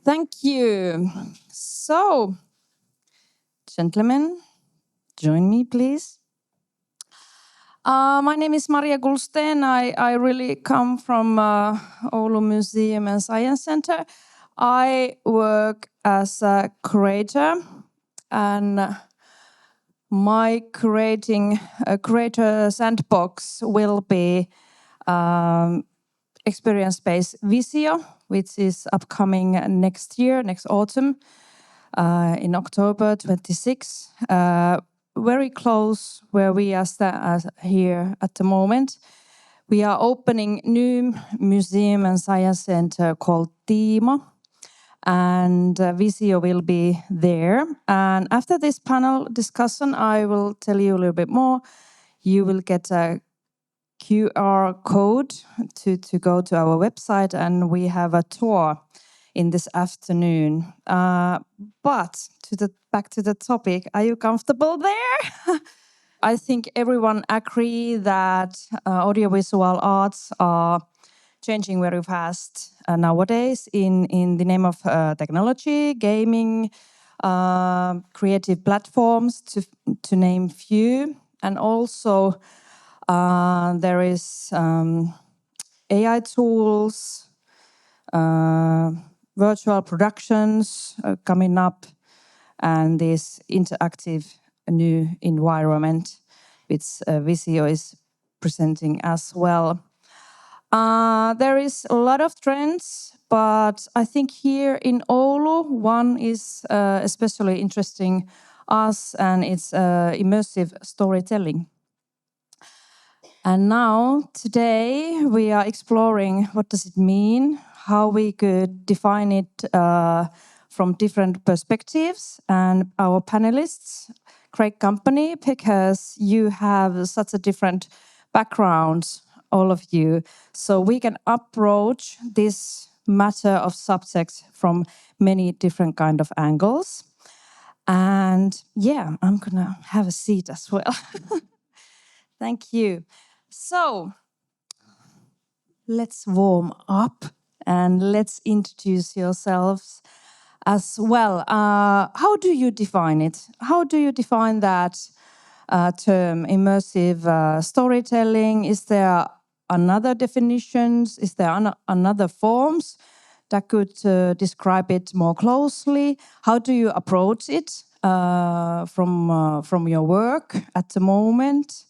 Thank you. So, gentlemen, join me, please. My name is Maria Gullsten. I really come from Oulu Museum and Science Center. I work as a curator, and my curator sandbox will be experience-based VISIO, which is upcoming next year, next autumn, in October 26. Very close where we are here at the moment. We are opening new museum and science center called Tiimo, and VISIO will be there. And after this panel discussion, I will tell you a little bit more. You will get a QR code to go to our website, and we have a tour in this afternoon. But back to the topic, are you comfortable there? I think everyone agree that audiovisual arts are changing very fast nowadays in the name of technology, gaming, creative platforms, to name few. And also there is AI tools, virtual productions coming up, and this interactive new environment which VISIO is presenting as well. There is a lot of trends, but I think here in Oulu, one is especially interesting us, and it's immersive storytelling. And now, today, we are exploring what does it mean, how we could define it from different perspectives. And our panelists, great company, because you have such a different background, all of you. So we can approach this matter of subjects from many different kind of angles. And yeah, I'm gonna have a seat as well. Thank you. So, let's warm up and let's introduce yourselves as well. How do you define it? How do you define that term, immersive storytelling? Is there another definitions? Is there another forms that could describe it more closely? How do you approach it from your work at the moment?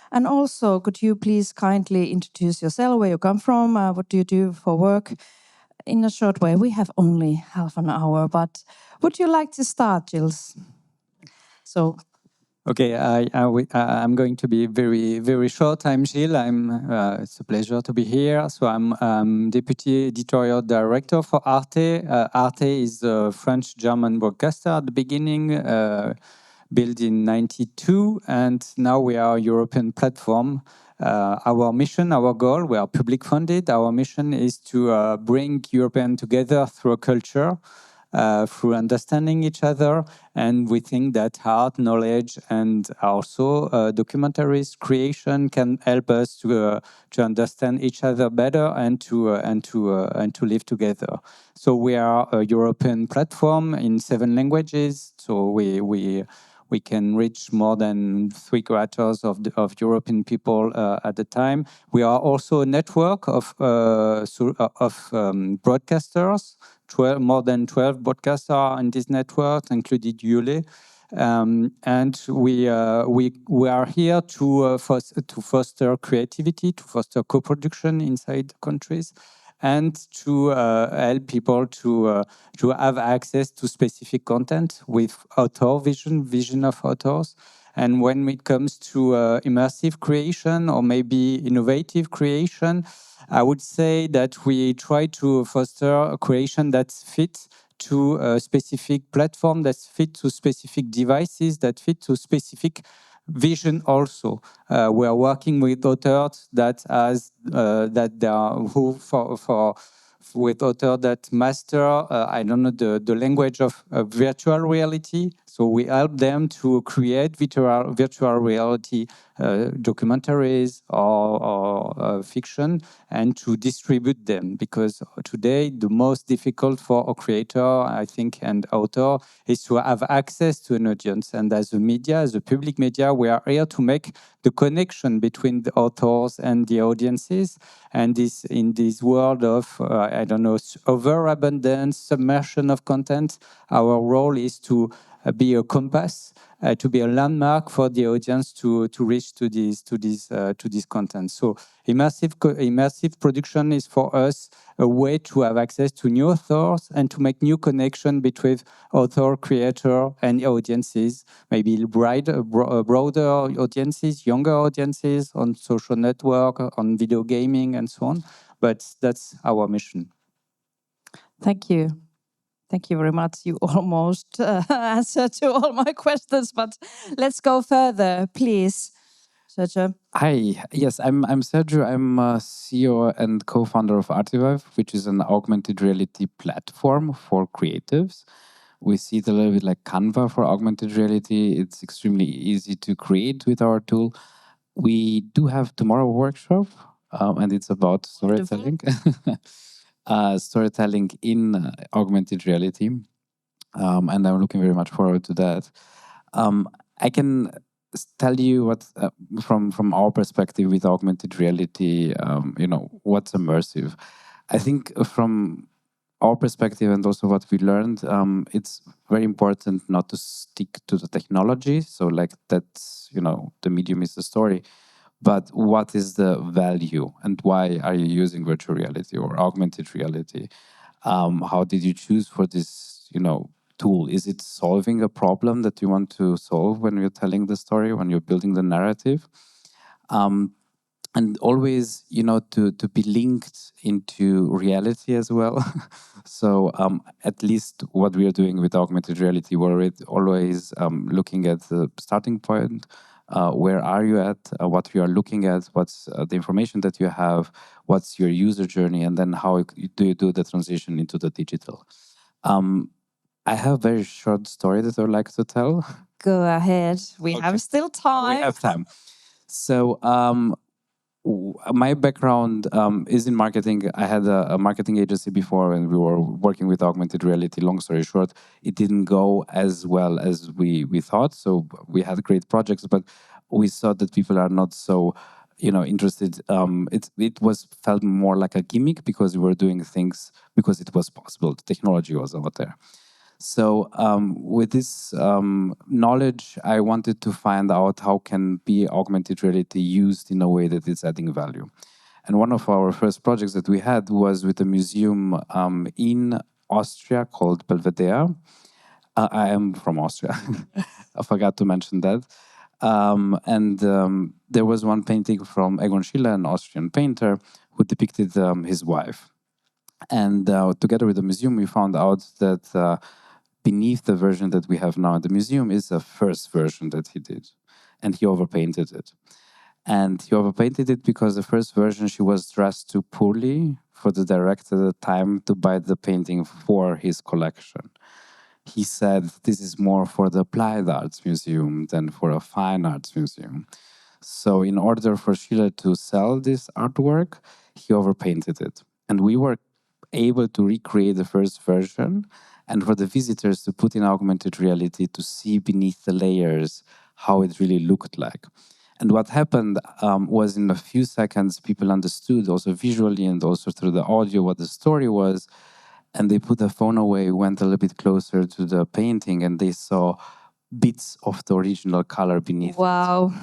And also, could you please kindly introduce yourself, where you come from, what do you do for work? In a short way, we have only half an hour, but would you like to start, Gilles? So, okay, I'm going to be very, very short. I'm Gilles. It's a pleasure to be here. So I'm Deputy Editorial Director for ARTE. ARTE is a French-German broadcaster at the beginning, built in '92, and now we are a European platform. Our mission, our goal, we are public funded. Our mission is to bring Europeans together through culture, through understanding each other, and we think that art, knowledge, and also documentaries creation can help us to understand each other better and to live together. So we are a European platform in 7 languages. So we can reach more than 3/4 of European people at the time. We are also a network of broadcasters. More than 12 broadcasters are in this network, including Gilles. And we are here to foster creativity, to foster co-production inside countries, and to help people to have access to specific content with author vision of authors. And when it comes to immersive creation or maybe innovative creation, I would say that we try to foster a creation that fits to a specific platform, that fits to specific devices, that fit to specific vision also. We are working with authors that with authors that master, the language of virtual reality. So we help them to create virtual reality documentaries or fiction and to distribute them, because today the most difficult for a creator, I think, and author is to have access to an audience. And as a media, as a public media, we are here to make the connection between the authors and the audiences. And in this world of, I don't know, overabundance, submersion of content, our role is to be a compass, to be a landmark for the audience to reach to this content. So immersive production is for us a way to have access to new authors and to make new connection between author, creator, and audiences, maybe broader audiences, younger audiences on social network, on video gaming, and so on. But that's our mission. Thank you. Thank you very much. You almost answered to all my questions, but let's go further, please. Sergiu. Hi, yes, I'm Sergiu. I'm CEO and co-founder of Artivive, which is an augmented reality platform for creatives. We see it a little bit like Canva for augmented reality. It's extremely easy to create with our tool. We do have tomorrow a workshop, and it's about storytelling. Storytelling in augmented reality. And I'm looking very much forward to that. I can tell you what, from our perspective with augmented reality, what's immersive. I think from our perspective and also what we learned, it's very important not to stick to the technology. So like that's, the medium is the story. But what is the value and why are you using virtual reality or augmented reality? How did you choose for this, tool? Is it solving a problem that you want to solve when you're telling the story, when you're building the narrative? And always, to be linked into reality as well. So at least what we are doing with augmented reality, we're always looking at the starting point. Where are you at? What you are looking at? What's the information that you have? What's your user journey? And then how do you do the transition into the digital? I have a very short story that I would like to tell. Go ahead. We have still time. We have time. So my background is in marketing. I had a marketing agency before and we were working with augmented reality. Long story short, it didn't go as well as we thought. So we had great projects, but we saw that people are not so interested. It was felt more like a gimmick because we were doing things because it was possible. The technology was out there. So with this knowledge, I wanted to find out how can be augmented reality used in a way that is adding value. And one of our first projects that we had was with a museum in Austria called Belvedere. I am from Austria. I forgot to mention that. And there was one painting from Egon Schiele, an Austrian painter, who depicted his wife. And together with the museum, we found out that beneath the version that we have now in the museum is the first version that he did. And he overpainted it. And he overpainted it because the first version, she was dressed too poorly for the director at the time to buy the painting for his collection. He said, this is more for the applied arts museum than for a fine arts museum. So in order for Schiele to sell this artwork, he overpainted it. And we were able to recreate the first version and for the visitors to put in augmented reality to see beneath the layers how it really looked like. And what happened was in a few seconds, people understood also visually and also through the audio what the story was. And they put the phone away, went a little bit closer to the painting, and they saw bits of the original color beneath. Wow. It.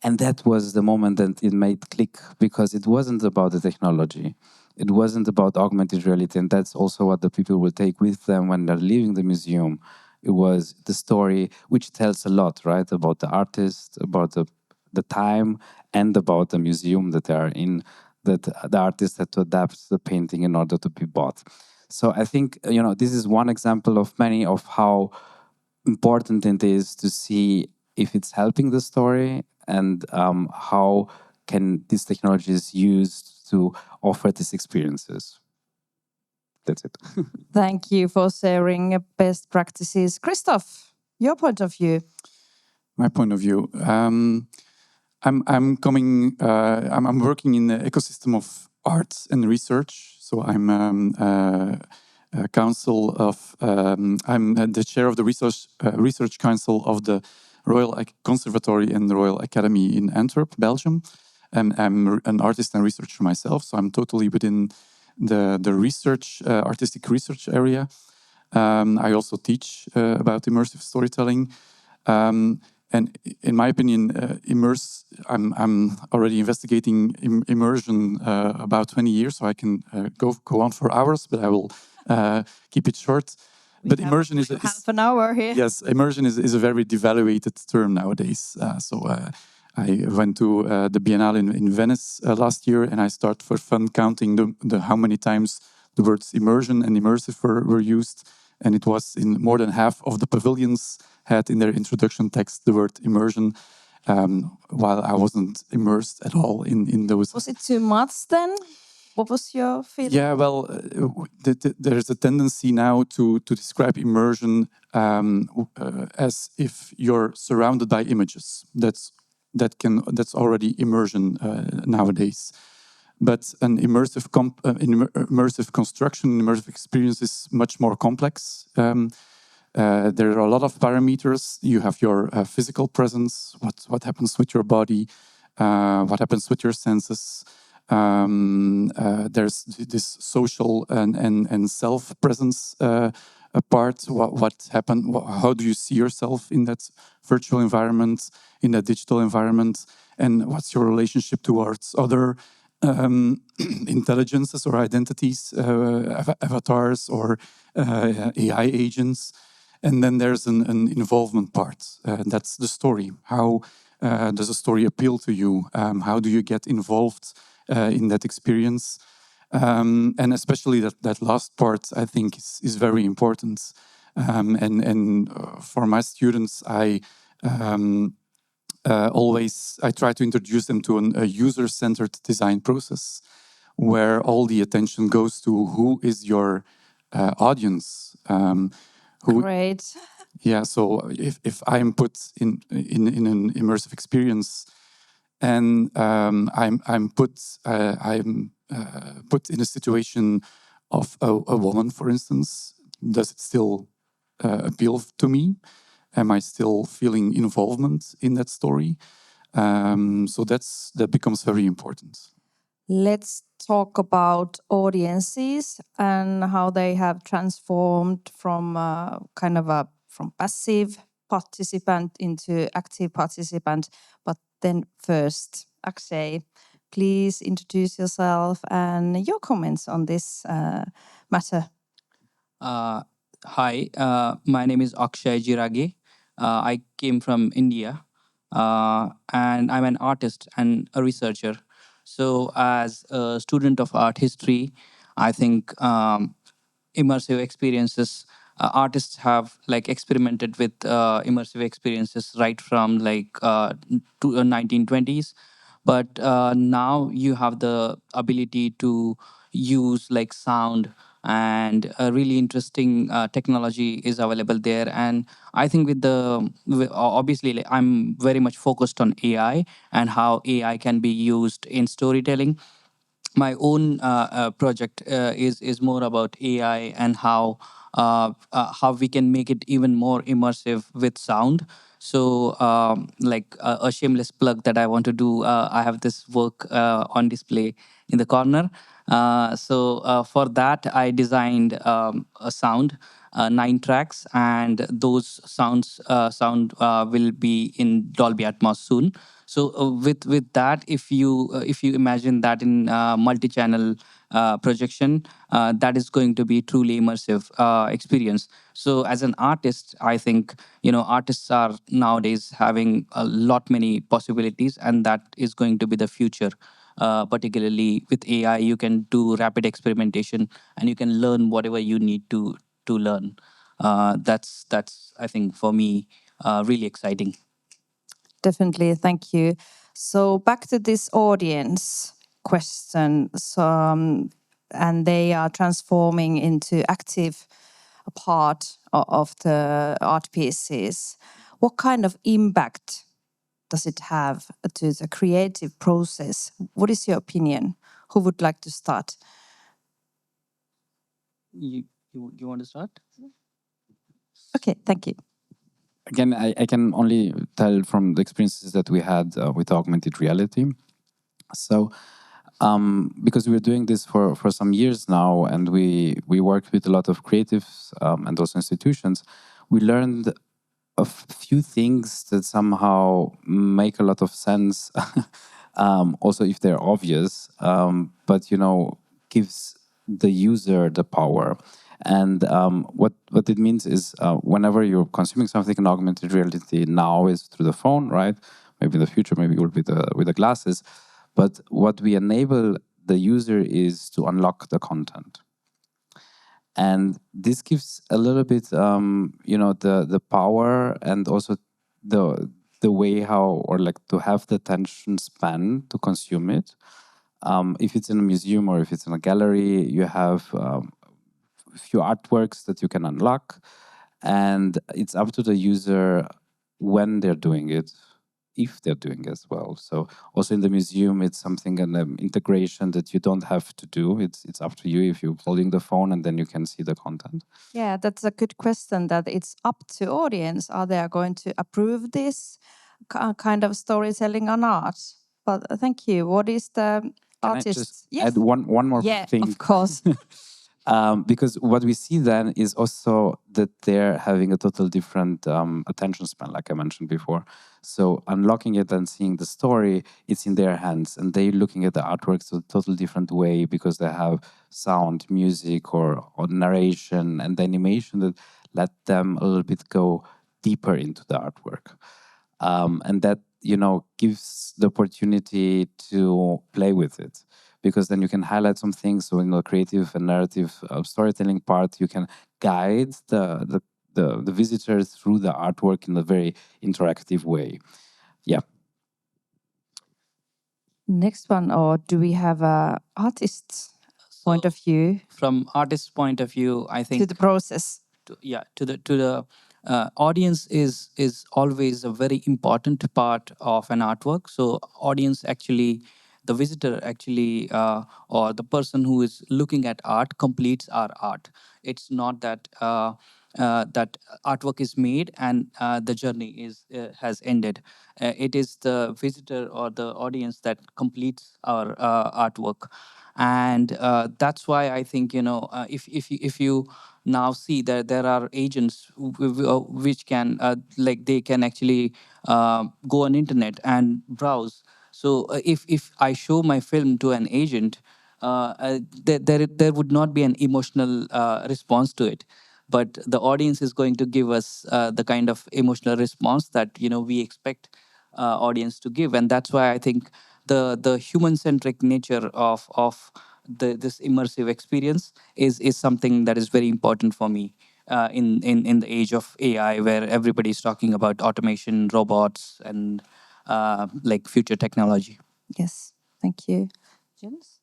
And that was the moment that it made click, because it wasn't about the technology. It wasn't about augmented reality. And that's also what the people will take with them when they're leaving the museum. It was the story, which tells a lot, right? About the artist, about the time, and about the museum that they are in, that the artist had to adapt the painting in order to be bought. So I think, this is one example of many of how important it is to see if it's helping the story and how can these technologies used to offer these experiences. That's it. Thank you for sharing best practices. Kristof. Your point of view. My point of view. I'm coming. I'm working in the ecosystem of art and research. So I'm a council of. I'm the chair of the research council of the Royal Conservatory and the Royal Academy in Antwerp, Belgium. I'm an artist and researcher myself, so I'm totally within the research, artistic research area. I also teach about immersive storytelling. And in my opinion, I'm already investigating immersion about 20 years, so I can go on for hours, but I will keep it short. But immersion is half an hour here. Yes, immersion is a very devaluated term nowadays. I went to the Biennale in Venice last year, and I started for fun counting the how many times the words immersion and immersive were used. And it was in more than half of the pavilions had in their introduction text the word immersion, while I wasn't immersed at all in those. Was it too much then? What was your feeling? Yeah, well, there's a tendency now to describe immersion as if you're surrounded by images. That's already immersion nowadays. But an immersive construction, immersive experience is much more complex. There are a lot of parameters. You have your physical presence, what happens with your body, what happens with your senses. There's this social and self-presence part. What happened? How do you see yourself in that virtual environment, in that digital environment, and what's your relationship towards other intelligences or identities, avatars or AI agents? And then there's an involvement part. That's the story. How does a story appeal to you? How do you get involved in that experience? And especially that last part, I think, is very important. And for my students, I try to introduce them to a user-centered design process, where all the attention goes to who is your audience. Great. Yeah, so if I'm put in an immersive experience, and I'm put in a situation of a woman, for instance, does it still appeal to me? Am I still feeling involvement in that story? So that becomes very important. Let's talk about audiences and how they have transformed from from passive participant into active participant. But then first, Akshay, please introduce yourself and your comments on this matter. Hi, my name is Akshay Jirage. I came from India, and I'm an artist and a researcher. So, as a student of art history, I think immersive experiences. Artists have experimented with immersive experiences right from 1920s, but now you have the ability to use sound, and a really interesting technology is available there. And I think obviously, I'm very much focused on AI and how AI can be used in storytelling. My own project is more about AI and how we can make it even more immersive with sound. So, a shameless plug that I want to do, I have this work on display in the corner. For that, I designed a sound, 9 tracks, and those sound will be in Dolby Atmos soon. So with that, if you imagine that in multi-channel projection, that is going to be truly immersive experience. So as an artist, I think artists are nowadays having a lot many possibilities, and that is going to be the future. Particularly with AI, you can do rapid experimentation, and you can learn whatever you need to learn. That's I think for me really exciting. Definitely, thank you. So back to this audience question. And they are transforming into active a part of the art pieces. What kind of impact does it have to the creative process? What is your opinion? Who would like to start? You want to start? Okay, thank you. Again, I can only tell from the experiences that we had with augmented reality. So, because we're doing this for some years now, and we worked with a lot of creatives and also institutions, we learned a few things that somehow make a lot of sense, also if they're obvious, but gives the user the power. And what it means is whenever you're consuming something in augmented reality now is through the phone, right? Maybe in the future, maybe it will be with the glasses. But what we enable the user is to unlock the content. And this gives a little bit, the power and also the way how, or like to have the attention span to consume it. If it's in a museum or if it's in a gallery, you have a few artworks that you can unlock, and it's up to the user when they're doing it, if they're doing it as well. So also in the museum, it's something, an integration that you don't have to do. It's up to you if you're holding the phone and then you can see the content. Yeah, that's a good question, that it's up to audience. Are they going to approve this kind of storytelling or not? But thank you. What is the artist? Can I just add one more thing? Of course. Because what we see then is also that they're having a total different attention span, like I mentioned before. So unlocking it and seeing the story, it's in their hands, and they're looking at the artworks a total different way because they have sound, music, or narration and animation that let them a little bit go deeper into the artwork. And that, gives the opportunity to play with it. Because then you can highlight some things. So in the creative and narrative storytelling part, you can guide the visitors through the artwork in a very interactive way. Yeah. Next one, or do we have a artist's point of view? From artist's point of view, I think To the process. to the audience is always a very important part of an artwork. So audience actually, the visitor actually, or the person who is looking at art completes our art. It's not that that artwork is made and the journey has ended. It is the visitor or the audience that completes our artwork. And that's why I think if you now see that there are agents which can they can actually go on internet and browse. So if I show my film to an agent, there would not be an emotional response to it, but the audience is going to give us the kind of emotional response that we expect audience to give. And that's why I think the human centric nature of this immersive experience is something that is very important for me in the age of AI, where everybody is talking about automation, robots, and future technology. Yes, thank you. Gilles?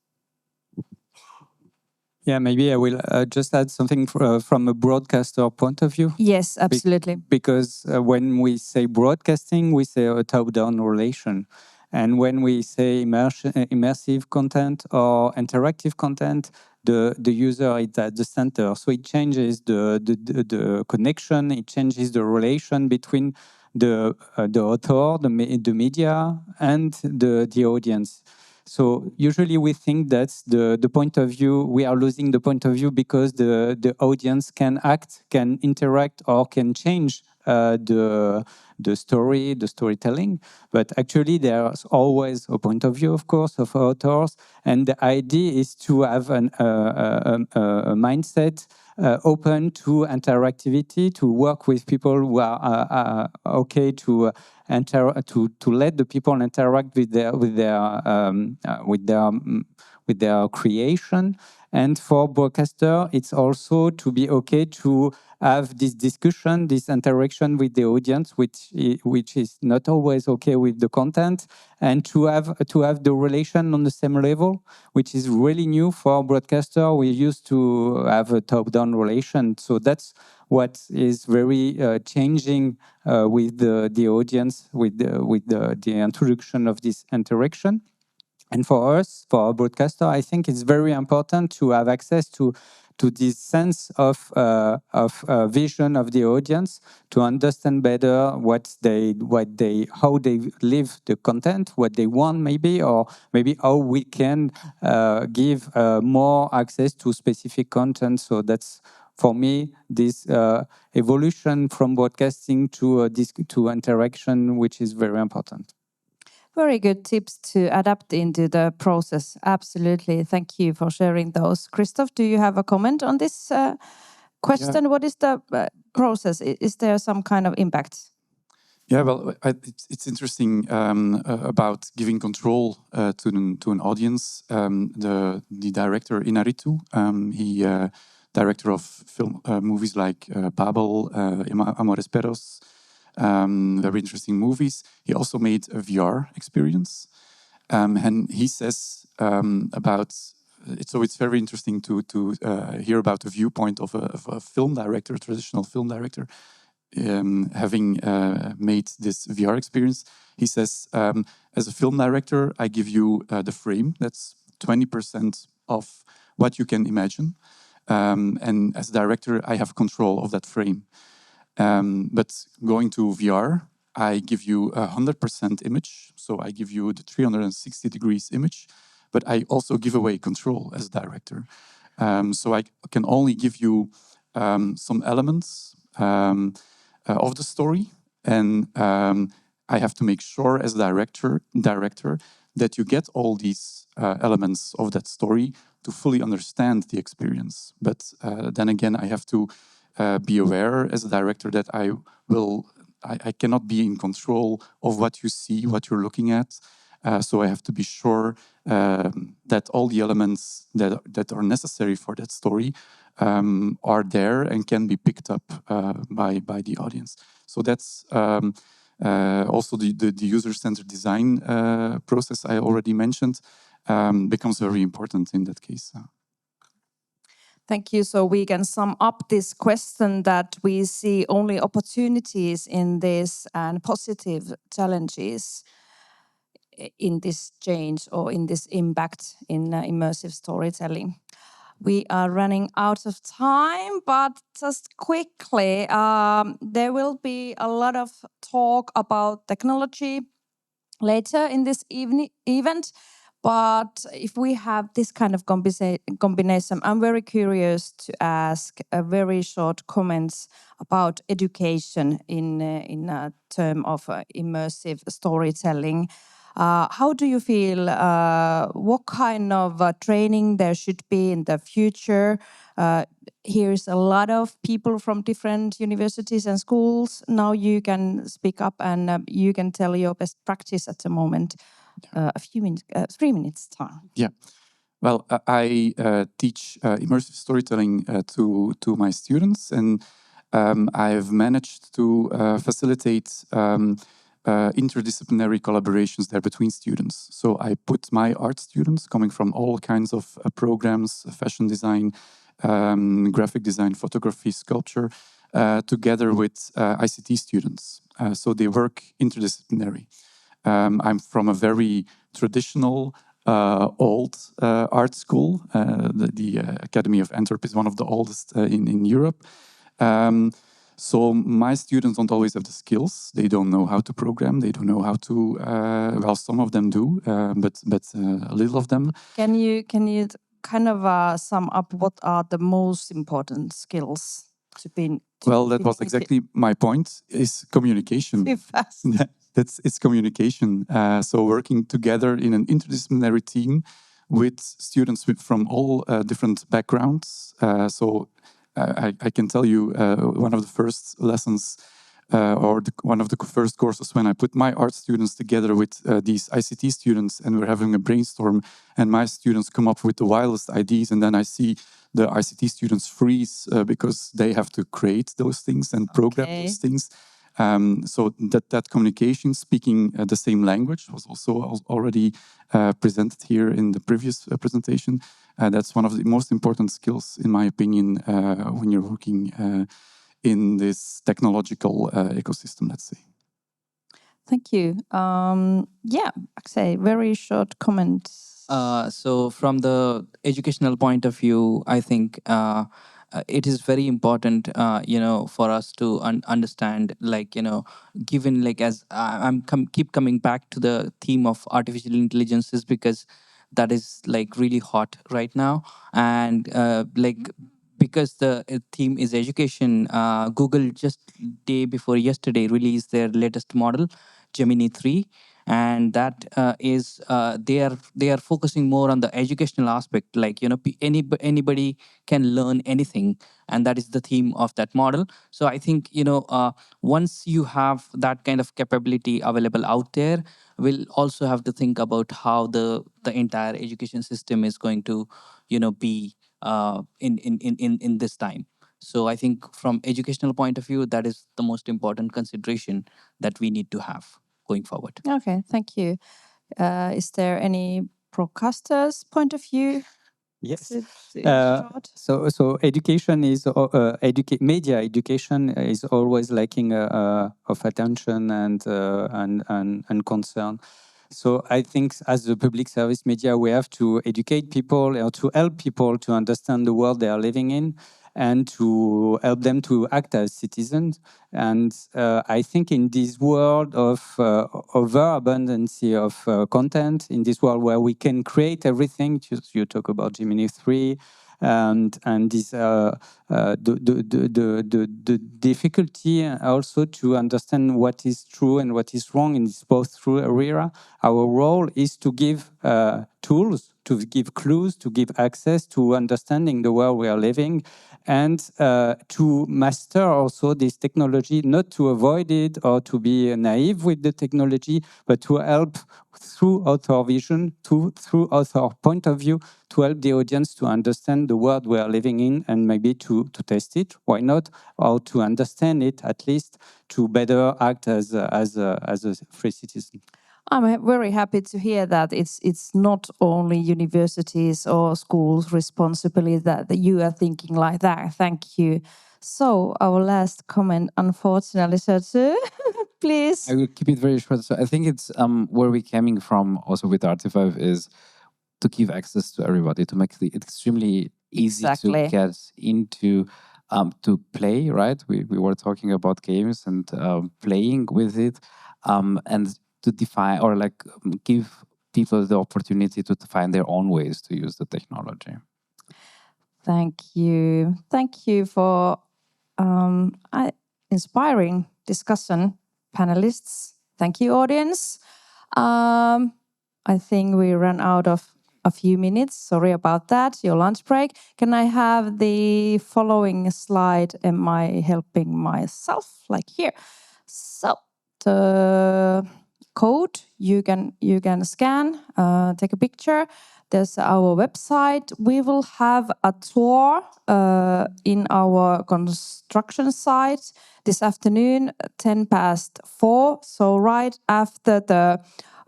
Yeah, maybe I will just add something from a broadcaster point of view. Yes, absolutely. Because when we say broadcasting, we say a top-down relation. And when we say immersive content or interactive content, the user is at the center. So it changes the connection, it changes the relation between the author, the media, and the audience. So usually we think that's the point of view. We are losing the point of view because the audience can act, can interact, or can change the story, the storytelling. But actually, there's always a point of view, of course, of authors. And the idea is to have a mindset open to interactivity, to work with people who are okay to let the people interact with their creation, And for broadcaster, it's also to be okay to have this discussion, this interaction with the audience, which is not always okay with the content, and to have the relation on the same level, which is really new for broadcaster. We used to have a top-down relation, so that's what is very changing with the audience, with the introduction of this interaction. And for us, for our broadcaster, I think it's very important to have access to this sense of vision of the audience, to understand better how they live the content, what they want maybe, or maybe how we can give more access to specific content. So that's, for me, this evolution from broadcasting to interaction, which is very important. Very good tips to adapt into the process. Absolutely. Thank you for sharing those. Kristof, do you have a comment on this question? Yeah. What is the process? Is there some kind of impact? Yeah, well, it's interesting about giving control to an audience. The director Inaritu, he director of film movies like Babel, Amores Perros, very interesting movies. He also made a VR experience, and he says about it. So it's very interesting to hear about the viewpoint of a film director, traditional film director, having made this VR experience. He says, as a film director, I give you the frame. That's 20% of what you can imagine, and as a director, I have control of that frame. But going to VR, I give you 100% image. So I give you the 360 degrees image, but I also give away control as a director. So I can only give you some elements of the story, and I have to make sure as a director that you get all these elements of that story to fully understand the experience. But then again, I have to be aware as a director that I cannot be in control of what you see, what you're looking at. So I have to be sure that all the elements that are necessary for that story are there and can be picked up by the audience. So that's also the user-centered design process I already mentioned becomes very important in that case. Thank you. So we can sum up this question that we see only opportunities in this and positive challenges in this change or in this impact in immersive storytelling. We are running out of time, but just quickly, there will be a lot of talk about technology later in this event. But if we have this kind of combination, I'm very curious to ask a very short comments about education in a term of immersive storytelling. How do you feel? What kind of training there should be in the future? Here's a lot of people from different universities and schools. Now you can speak up and you can tell your best practice at the moment. A few minutes, 3 minutes time. Yeah. Well, I teach immersive storytelling to my students, and I've managed to facilitate interdisciplinary collaborations there between students. So I put my art students coming from all kinds of programs, fashion design, graphic design, photography, sculpture, together with ICT students. So they work interdisciplinary. I'm from a very traditional, old art school. The Academy of Antwerp is one of the oldest in Europe. So my students don't always have the skills. They don't know how to program. They don't know how to. Well, some of them do, but a little of them. Can you kind of sum up what are the most important skills to be? Well, that was exactly my point. Is communication. Too fast. It's communication. So working together in an interdisciplinary team with students from all different backgrounds. So I can tell you one of the first lessons one of the first courses when I put my art students together with these ICT students, and we're having a brainstorm, and my students come up with the wildest ideas, and then I see the ICT students freeze because they have to create those things and program those things. So that communication, speaking the same language, was also already presented here in the previous presentation. That's one of the most important skills, in my opinion, when you're working in this technological ecosystem, let's say. Thank you. Yeah, Akshay, very short comment. So from the educational point of view, I think it is very important, for us to understand, given as keep coming back to the theme of artificial intelligence, is because that is really hot right now, and because the theme is education. Google just day before yesterday released their latest model, Gemini 3, and that is they are focusing more on the educational aspect, anybody can learn anything, and that is the theme of that model. So I think once you have that kind of capability available out there, we'll also have to think about how the entire education system is going to be in this time. So I think from educational point of view, that is the most important consideration that we need to have going forward. Okay, thank you. Is there any broadcaster's point of view? Yes. Short? So education is media education is always lacking of attention and concern. So I think as a public service media, we have to educate people or to help people to understand the world they are living in, and to help them to act as citizens. And I think in this world of overabundance of content, in this world where we can create everything, you talk about Gemini 3, and this the difficulty also to understand what is true and what is wrong in this both-through era. Our role is to give tools, to give clues, to give access to understanding the world we are living, and to master also this technology, not to avoid it or to be naive with the technology, but to help throughout our vision, throughout our point of view, to help the audience to understand the world we are living in, and maybe to test it, why not, or to understand it, at least to better act as a free citizen. I'm very happy to hear that it's not only universities or schools' responsibility that you are thinking like that. Thank you. So our last comment, unfortunately, Sergiu, please. I will keep it very short. So I think it's where we're coming from also with Artivive is to give access to everybody, to make it extremely easy to get into to play, right? We were talking about games and playing with it, and to define or give people the opportunity to find their own ways to use the technology. Thank you. Thank you for inspiring discussion, panelists. Thank you, audience. I think we ran out of a few minutes. Sorry about that. Your lunch break. Can I have the following slide? Am I helping myself? Like here. So the code you can scan, take a picture. There's our website. We will have a tour in our construction site this afternoon, 4:10. So right after the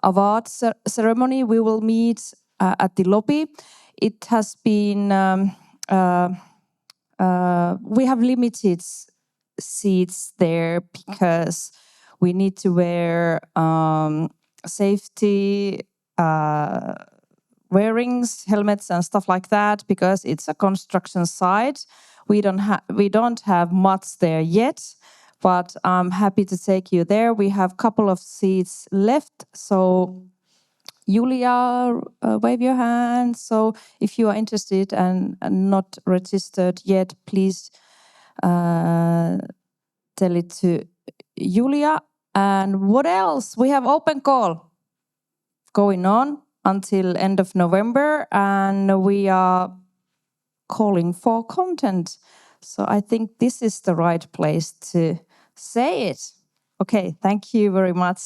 award ceremony, we will meet at the lobby. It has been we have limited seats there because we need to wear safety wearings, helmets, and stuff like that because it's a construction site. We don't have much there yet, but I'm happy to take you there. We have a couple of seats left, so Julia, wave your hand. So if you are interested and not registered yet, please tell it to Julia. And what else? We have open call going on until end of November, and we are calling for content. So I think this is the right place say it. Okay, thank you very much.